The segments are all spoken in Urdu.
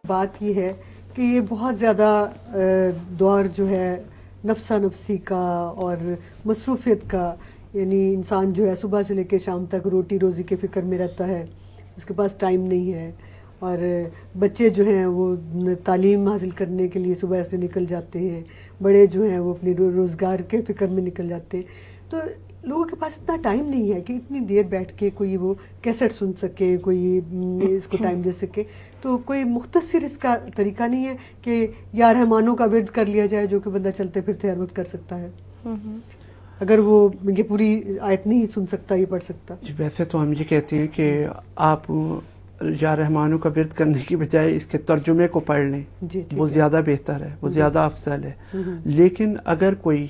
بات یہ ہے کہ یہ بہت زیادہ دور جو ہے نفسا نفسی کا اور مصروفیت کا، یعنی انسان جو ہے صبح سے لے کے شام تک روٹی روزی کے فکر میں رہتا ہے، اس کے پاس ٹائم نہیں ہے، اور بچے جو ہیں وہ تعلیم حاصل کرنے کے لیے صبح سے نکل جاتے ہیں، بڑے جو ہیں وہ اپنی روزگار کے فکر میں نکل جاتے ہیں، تو لوگوں کے پاس اتنا ٹائم نہیں ہے کہ اتنی دیر بیٹھ کے کوئی وہ کیسٹ سن سکے، کوئی اس کو ٹائم دے سکے. تو کوئی مختصر اس کا طریقہ نہیں ہے کہ یا رحمانوں کا ورد کر لیا جائے جو کہ بندہ چلتے پھرتے ہر وقت کر سکتا ہے، اگر وہ یہ پوری آیت نہیں سن سکتا، یہ پڑھ سکتا. ویسے تو ہم یہ کہتے ہیں کہ آپ یا رحمانوں کا ورد کرنے کی بجائے اس کے ترجمے کو پڑھ لیں، وہ زیادہ بہتر ہے، وہ زیادہ افضل ہے. لیکن اگر کوئی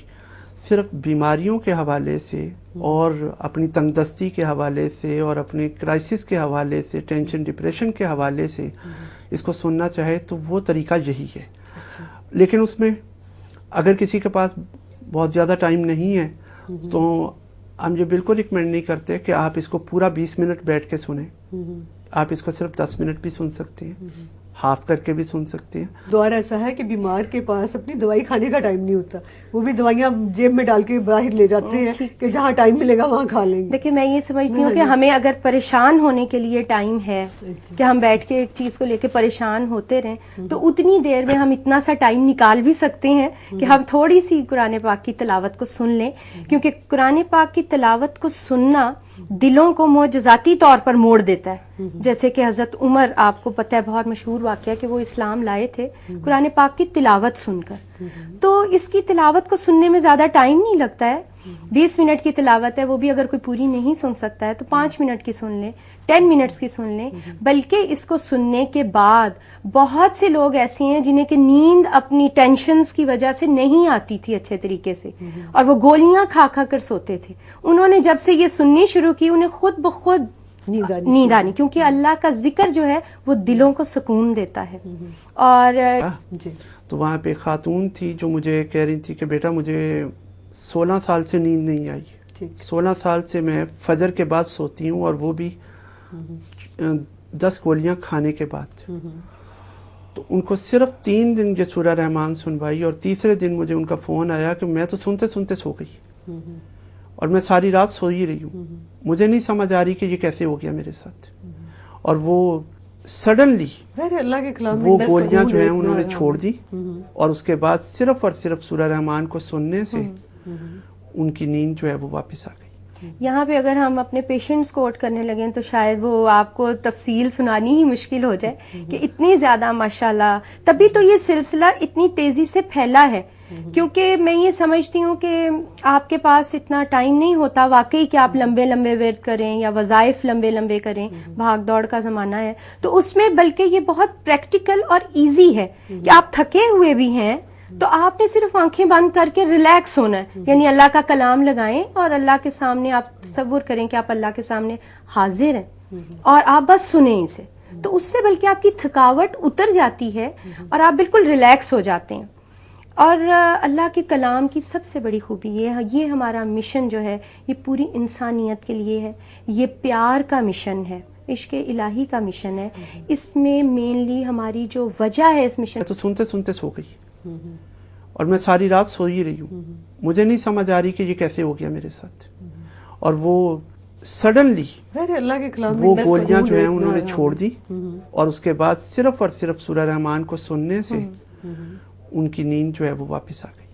صرف بیماریوں کے حوالے سے اور اپنی تنگ دستی کے حوالے سے اور اپنے کرائسس کے حوالے سے، ٹینشن ڈپریشن کے حوالے سے اس کو سننا چاہے تو وہ طریقہ یہی ہے. لیکن اس میں اگر کسی کے پاس بہت زیادہ ٹائم نہیں ہے تو ہم یہ بالکل ریکمینڈ نہیں کرتے کہ آپ اس کو پورا 20 منٹ بیٹھ کے سنیں. آپ اس کو صرف 10 منٹ بھی سن سکتے ہیں، ہاف کر کے بھی سن سکتے ہیں. دور ایسا ہے کہ بیمار کے پاس اپنی دوائی کھانے کا ٹائم نہیں ہوتا، وہ بھی دوائیاں جیب میں ڈال کے باہر لے جاتے ہیں کہ جہاں ٹائم ملے گا وہاں کھا لیں گے. دیکھیں میں یہ سمجھتی ہوں کہ ہمیں اگر پریشان ہونے کے لیے ٹائم ہے کہ ہم بیٹھ کے ایک چیز کو لے کے پریشان ہوتے رہیں، تو اتنی دیر میں ہم اتنا سا ٹائم نکال بھی سکتے ہیں کہ ہم تھوڑی سی قرآن پاک کی تلاوت کو سن لیں، کیونکہ قرآن پاک کی تلاوت کو سننا دلوں کو معجزاتی طور پر موڑ دیتا ہے. جیسے کہ حضرت عمر، آپ کو پتہ ہے بہت مشہور واقعہ کہ وہ اسلام لائے تھے قرآن پاک کی تلاوت سن کر. تو اس کی تلاوت کو سننے میں زیادہ ٹائم نہیں لگتا ہے، 20 منٹ کی تلاوت ہے، وہ بھی اگر کوئی پوری نہیں سن سکتا ہے تو 5 منٹ کی سن لیں، 10 منٹس کی سن لیں. بلکہ اس کو سننے کے بعد بہت سے لوگ ایسے ہیں جنہیں کہ نیند اپنی ٹینشنز کی وجہ سے نہیں آتی تھی اچھے طریقے سے، اور وہ گولیاں کھا کھا کر سوتے تھے. انہوں نے جب سے یہ سننی شروع کی انہیں خود بخود نیند آنی، کیونکہ اللہ کا ذکر جو ہے وہ دلوں کو سکون دیتا ہے. اور تو وہاں پہ خاتون تھی جو مجھے کہہ رہی تھی کہ بیٹا مجھے 16 سال سے نیند نہیں آئی، 16 سال سے میں فجر کے بعد سوتی ہوں، اور وہ بھی 10 گولیاں کھانے کے بعد. تو ان کو صرف 3 دن یہ سورہ رحمان سنوائی، اور تیسرے دن مجھے ان کا فون آیا کہ میں تو سنتے سنتے سو گئی، اور میں ساری رات سو ہی رہی ہوں، مجھے نہیں سمجھ آ رہی کہ یہ کیسے ہو گیا میرے ساتھ. اور وہ سڈنلی وہ گولیاں جو ہیں انہوں نے چھوڑ دی، اور اس کے بعد صرف اور صرف سورہ رحمان کو سننے سے ان کی نیند جو ہے وہ واپس آ گئی. یہاں پہ اگر ہم اپنے پیشنٹس کوٹ کرنے لگیں تو شاید وہ آپ کو تفصیل سنانی ہی مشکل ہو جائے کہ اتنی زیادہ ماشاءاللہ. تبھی تو یہ سلسلہ اتنی تیزی سے پھیلا ہے، کیونکہ میں یہ سمجھتی ہوں کہ آپ کے پاس اتنا ٹائم نہیں ہوتا واقعی کہ آپ لمبے لمبے ورد کریں یا وظائف لمبے لمبے کریں، بھاگ دوڑ کا زمانہ ہے. تو اس میں بلکہ یہ بہت پریکٹیکل اور ایزی ہے کہ آپ تھکے ہوئے بھی ہیں تو آپ نے صرف آنکھیں بند کر کے ریلیکس ہونا ہے، یعنی اللہ کا کلام لگائیں اور اللہ کے سامنے آپ تصور کریں کہ آپ اللہ کے سامنے حاضر ہیں اور آپ بس سنیں اسے. تو اس سے بلکہ آپ کی تھکاوٹ اتر جاتی ہے اور آپ بالکل ریلیکس ہو جاتے ہیں. اور اللہ کے کلام کی سب سے بڑی خوبی یہ ہمارا مشن جو ہے یہ پوری انسانیت کے لیے ہے، یہ پیار کا مشن ہے، عشق الہی کا مشن ہے. اس میں مینلی ہماری جو وجہ ہے اس مشن، تو سنتے سنتے سو گئی اور میں ساری رات سو ہی رہی ہوں، مجھے نہیں سمجھ آ رہی کہ یہ کیسے ہو گیا میرے ساتھ. اور وہ سڈنلی وہ گولیاں جو ہیں انہوں نے چھوڑ دی، اور اس کے بعد صرف اور صرف سورہ رحمان کو سننے سے ان کی نیند جو ہے وہ واپس آ گئی.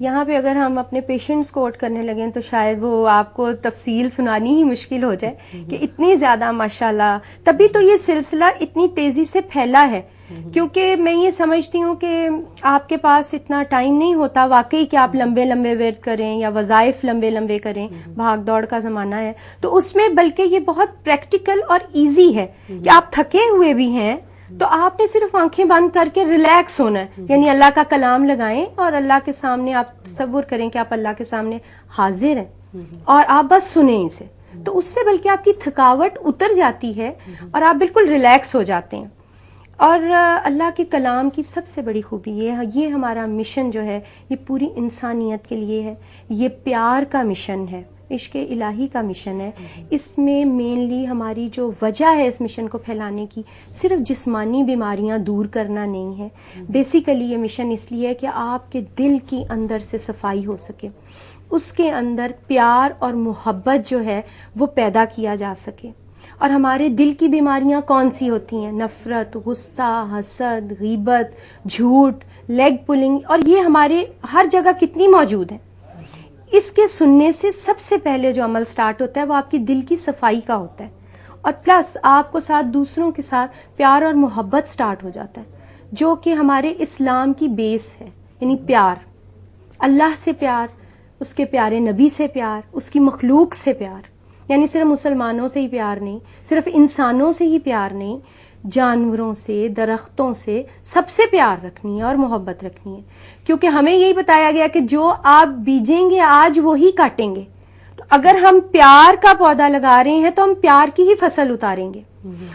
یہاں پہ اگر ہم اپنے پیشنٹس کوٹ کرنے لگیں تو شاید وہ آپ کو تفصیل سنانی ہی مشکل ہو جائے کہ اتنی زیادہ ماشاءاللہ. تبھی تو یہ سلسلہ اتنی تیزی سے پھیلا ہے، کیونکہ میں یہ سمجھتی ہوں کہ آپ کے پاس اتنا ٹائم نہیں ہوتا واقعی کہ آپ لمبے لمبے ورد کریں یا وظائف لمبے لمبے کریں، بھاگ دوڑ کا زمانہ ہے. تو اس میں بلکہ یہ بہت پریکٹیکل اور ایزی ہے کہ آپ تھکے ہوئے بھی ہیں تو آپ نے صرف آنکھیں بند کر کے ریلیکس ہونا ہے، یعنی اللہ کا کلام لگائیں اور اللہ کے سامنے آپ تصور کریں کہ آپ اللہ کے سامنے حاضر ہیں اور آپ بس سنیں اسے. تو اس سے بلکہ آپ کی تھکاوٹ اتر جاتی ہے اور آپ بالکل ریلیکس ہو جاتے ہیں. اور اللہ کے کلام کی سب سے بڑی خوبی یہ ہمارا مشن جو ہے یہ پوری انسانیت کے لیے ہے، یہ پیار کا مشن ہے، عشق الہی کا مشن ہے. اس میں مینلی ہماری جو وجہ ہے اس مشن کو پھیلانے کی صرف جسمانی بیماریاں دور کرنا نہیں ہے. بیسیکلی یہ مشن اس لیے ہے کہ آپ کے دل کی اندر سے صفائی ہو سکے, اس کے اندر پیار اور محبت جو ہے وہ پیدا کیا جا سکے. اور ہمارے دل کی بیماریاں کون سی ہوتی ہیں؟ نفرت, غصہ, حسد, غیبت, جھوٹ, لیگ پلنگ, اور یہ ہمارے ہر جگہ کتنی موجود ہیں. اس کے سننے سے سب سے پہلے جو عمل سٹارٹ ہوتا ہے وہ آپ کی دل کی صفائی کا ہوتا ہے, اور پلس آپ کو ساتھ دوسروں کے ساتھ پیار اور محبت سٹارٹ ہو جاتا ہے, جو کہ ہمارے اسلام کی بیس ہے. یعنی پیار, اللہ سے پیار, اس کے پیارے نبی سے پیار, اس کی مخلوق سے پیار. یعنی صرف مسلمانوں سے ہی پیار نہیں, صرف انسانوں سے ہی پیار نہیں, جانوروں سے, درختوں سے, سب سے پیار رکھنی ہے اور محبت رکھنی ہے. کیونکہ ہمیں یہی بتایا گیا کہ جو آپ بیجیں گے آج وہی کاٹیں گے. تو اگر ہم پیار کا پودا لگا رہے ہیں تو ہم پیار کی ہی فصل اتاریں گے,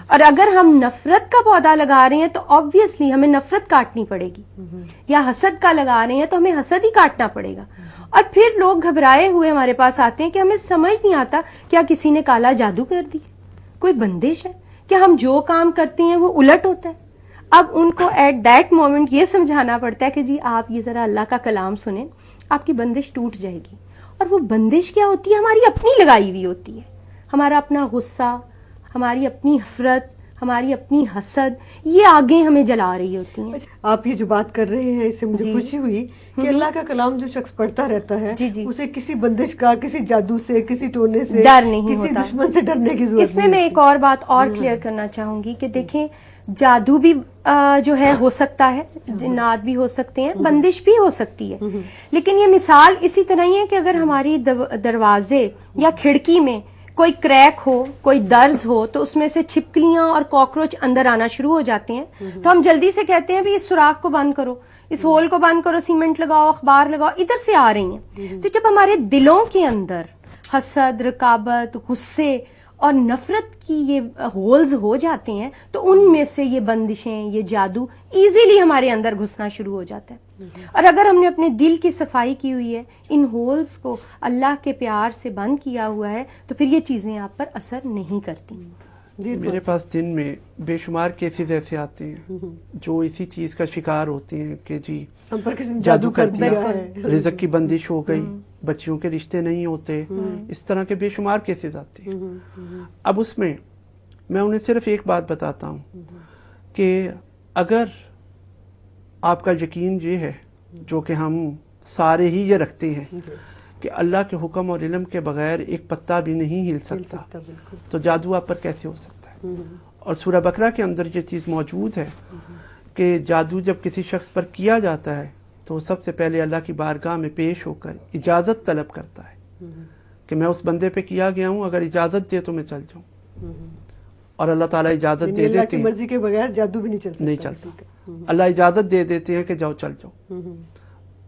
اور اگر ہم نفرت کا پودا لگا رہے ہیں تو آبویسلی ہمیں نفرت کاٹنی پڑے گی, یا حسد کا لگا رہے ہیں تو ہمیں حسد ہی کاٹنا پڑے گا. اور پھر لوگ گھبرائے ہوئے ہمارے پاس آتے ہیں کہ ہمیں سمجھ نہیں آتا کیا کسی نے کالا جادو کر دی, کوئی بندش ہے, کہ ہم جو کام کرتے ہیں وہ الٹ ہوتا ہے. اب ان کو ایٹ دیٹ مومنٹ یہ سمجھانا پڑتا ہے کہ جی آپ یہ ذرا اللہ کا کلام سنیں, آپ کی بندش ٹوٹ جائے گی. اور وہ بندش کیا ہوتی ہے؟ ہماری اپنی لگائی ہوئی ہوتی ہے, ہمارا اپنا غصہ, ہماری اپنی نفرت, ہماری اپنی حسد, یہ آگے ہمیں جلا رہی ہوتی ہیں. آپ یہ جو بات کر رہے ہیں اس سے مجھے خوشی ہوئی کہ اللہ کا کلام جو شخص پڑھتا رہتا ہے اسے کسی بندش کا, کسی جادو سے, کسی ٹونے سے ڈر نہیں ہوتا, کسی دشمن سے ڈرنے کی ضرورت. اس میں ایک اور بات اور کلیئر کرنا چاہوں گی کہ دیکھیں جادو بھی جو ہے ہو سکتا ہے, جنات بھی ہو سکتے ہیں, بندش بھی ہو سکتی ہے, لیکن یہ مثال اسی طرح ہی ہے کہ اگر ہماری دروازے یا کھڑکی میں کوئی کریک ہو, کوئی درز ہو, تو اس میں سے چھپکلیاں اور کاکروچ اندر آنا شروع ہو جاتے ہیں, تو ہم جلدی سے کہتے ہیں بھی اس سوراخ کو بند کرو, اس ہول کو بند کرو, سیمنٹ لگاؤ, اخبار لگاؤ, ادھر سے آ رہی ہیں. تو جب ہمارے دلوں کے اندر حسد, رکابت, غصے اور نفرت کی یہ ہولز ہو جاتے ہیں تو ان میں سے یہ بندشیں, یہ جادو ایزیلی ہمارے اندر گھسنا شروع ہو جاتا ہے. اور اگر ہم نے اپنے دل کی صفائی کی ہوئی ہے, ان ہولز کو اللہ کے پیار سے بند کیا ہوا ہے, تو پھر یہ چیزیں آپ پر اثر نہیں کرتی. میرے پاس دن میں بے شمار کیسز ایسے آتے ہیں جو اسی چیز کا شکار ہوتے ہیں کہ جی ہم پر کسی نے جادو کر دیا, رزق کی بندش ہو گئی, بچیوں کے رشتے نہیں ہوتے, اس طرح کے بے شمار کیسز آتے ہیں. اب اس میں میں انہیں صرف ایک بات بتاتا ہوں کہ اگر آپ کا یقین یہ ہے, جو کہ ہم سارے ہی یہ رکھتے ہیں کہ اللہ کے حکم اور علم کے بغیر ایک پتا بھی نہیں ہل سکتا, تو جادو آپ پر کیسے ہو سکتا ہے؟ اور سورہ بقرہ کے اندر یہ چیز موجود ہے کہ جادو جب کسی شخص پر کیا جاتا ہے تو سب سے پہلے اللہ کی بارگاہ میں پیش ہو کر اجازت طلب کرتا ہے کہ میں اس بندے پہ کیا گیا ہوں, اگر اجازت دے تو میں چل جاؤں. اور اللہ تعالیٰ اجازت دے دیتے ہیں, اللہ کی مرضی کے بغیر جادو بھی نہیں چلتا. اللہ اجازت دے دیتے ہیں کہ جاؤ, چل جاؤ.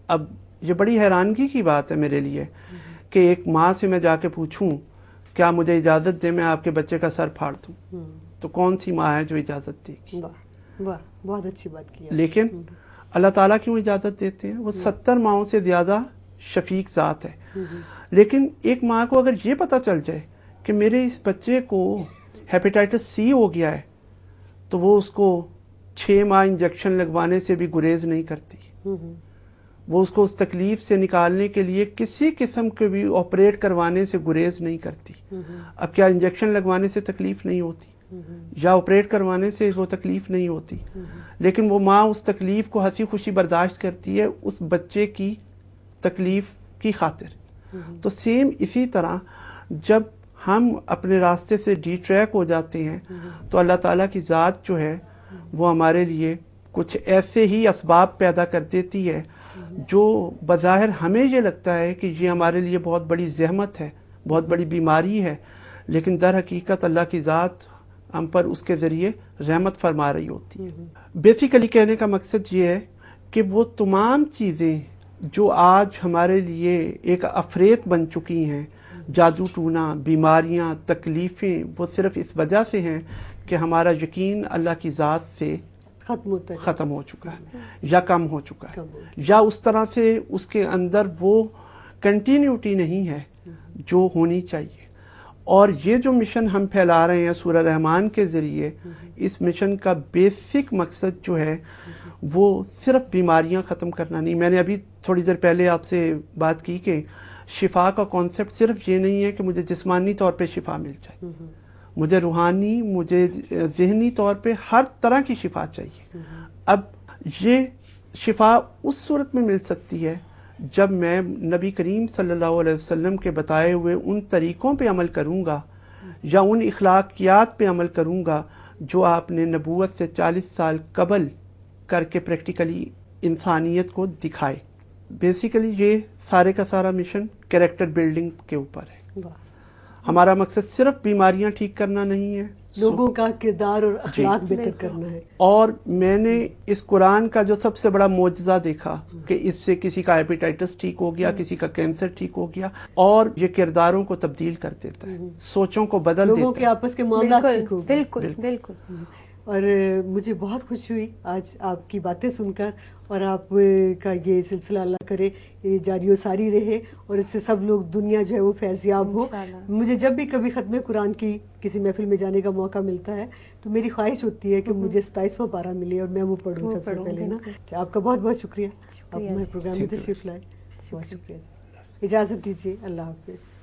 اب یہ بڑی حیرانگی کی بات ہے میرے لیے کہ ایک ماں سے میں جا کے پوچھوں کیا مجھے اجازت دے میں آپ کے بچے کا سر پھاڑ دوں, تو کون سی ماں ہے جو اجازت دے گی؟ واہ, بہت اچھی بات کی. لیکن اللہ تعالیٰ کیوں اجازت دیتے ہیں؟ وہ 70 ماؤں سے زیادہ شفیق ذات ہے. لیکن ایک ماں کو اگر یہ پتہ چل جائے کہ میرے اس بچے کو ہیپیٹائٹس سی ہو گیا ہے, تو وہ اس کو 6 ماہ انجیکشن لگوانے سے بھی گریز نہیں کرتی. وہ اس کو اس تکلیف سے نکالنے کے لیے کسی قسم کے بھی آپریٹ کروانے سے گریز نہیں کرتی. اب کیا انجیکشن لگوانے سے تکلیف نہیں ہوتی یا آپریٹ کروانے سے وہ تکلیف نہیں ہوتی؟ لیکن وہ ماں اس تکلیف کو ہنسی خوشی برداشت کرتی ہے اس بچے کی تکلیف کی خاطر. تو سیم اسی طرح جب ہم اپنے راستے سے ڈی ٹریک ہو جاتے ہیں تو اللہ تعالیٰ کی ذات جو ہے وہ ہمارے لیے کچھ ایسے ہی اسباب پیدا کر دیتی ہے جو بظاہر ہمیں یہ لگتا ہے کہ یہ ہمارے لیے بہت بڑی زحمت ہے, بہت بڑی بیماری ہے, لیکن در حقیقت اللہ کی ذات ہم پر اس کے ذریعے رحمت فرما رہی ہوتی ہے. بیسیکلی کہنے کا مقصد یہ ہے کہ وہ تمام چیزیں جو آج ہمارے لیے ایک افریت بن چکی ہیں, جادو ٹونا, بیماریاں, تکلیفیں, وہ صرف اس وجہ سے ہیں کہ ہمارا یقین اللہ کی ذات سے ختم ہو چکا ہے یا کم ہو چکا ہے, یا اس طرح سے اس کے اندر وہ کنٹینیوٹی نہیں ہے جو ہونی چاہیے. اور یہ جو مشن ہم پھیلا رہے ہیں سورہ رحمان کے ذریعے، اس مشن کا بیسک مقصد جو ہے وہ صرف بیماریاں ختم کرنا نہیں. میں نے ابھی تھوڑی دیر پہلے آپ سے بات کی کہ شفا کا کانسیپٹ صرف یہ نہیں ہے کہ مجھے جسمانی طور پہ شفا مل جائے، مجھے روحانی، مجھے ذہنی طور پہ ہر طرح کی شفا چاہیے. اب یہ شفا اس صورت میں مل سکتی ہے جب میں نبی کریم صلی اللہ علیہ وسلم کے بتائے ہوئے ان طریقوں پہ عمل کروں گا یا ان اخلاقیات پہ عمل کروں گا جو آپ نے نبوت سے 40 سال قبل کر کے پریکٹیکلی انسانیت کو دکھائے. بیسیکلی یہ سارے کا سارا مشن کریکٹر بلڈنگ کے اوپر ہے. ہمارا مقصد صرف بیماریاں ٹھیک کرنا نہیں ہے، لوگوں کا کردار اور اخلاق بہتر کرنا ہے. اور میں نے اس قرآن کا جو سب سے بڑا معجزہ دیکھا کہ اس سے کسی کا ہیپیٹائٹس ٹھیک ہو گیا، کسی کا کینسر ٹھیک ہو گیا، اور یہ کرداروں کو تبدیل کر دیتا ہے، سوچوں کو بدل دیتا ہے، لوگوں کے آپس کے معاملات ٹھیک ہو گئے. بالکل بالکل. اور مجھے بہت خوشی ہوئی آج آپ کی باتیں سن کر، اور آپ کا یہ سلسلہ اللہ کرے یہ جاری و ساری رہے اور اس سے سب لوگ دنیا جو ہے وہ فیضیاب ہو. مجھے جب بھی کبھی ختم قرآن کی کسی محفل میں جانے کا موقع ملتا ہے تو میری خواہش ہوتی ہے کہ مجھے 27واں پارہ ملے اور میں وہ پڑھوں سب سے پہلے نا. آپ کا بہت بہت شکریہ، آپ ہمارے پروگرام میں تشریف لائے. بہت شکریہ. اجازت دیجیے. اللہ حافظ.